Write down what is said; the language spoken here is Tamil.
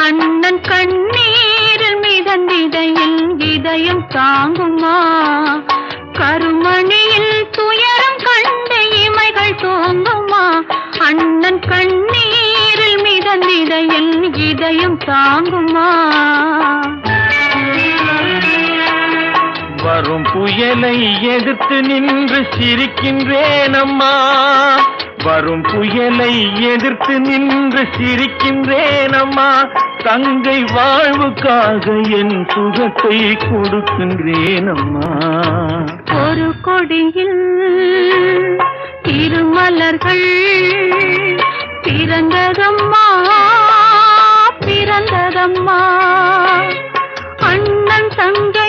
அண்ணன் கண்ணீரில் மிதந்திடையில் இதயம் தாங்குமா? கருமணியில் துயரம் கண்டு இமைகள் தோங்குமா? அண்ணன் கண்ணீரில் மிதந்திடையில் இதயம் தாங்குமா? வரும் புயலை எதிர்த்து நின்று சிரிக்கின்றேன் அம்மா. வரும் புயலை எதிர்த்து நின்று சிரிக்கின்றேன் அம்மா. தங்கை வாழ்வுக்காக என் சுகத்தை கொடுக்கின்றேன் அம்மா. ஒரு கொடியில் திருமலர்கள் பிறந்ததம்மா, பிறந்ததம்மா. அண்ணன் தங்கை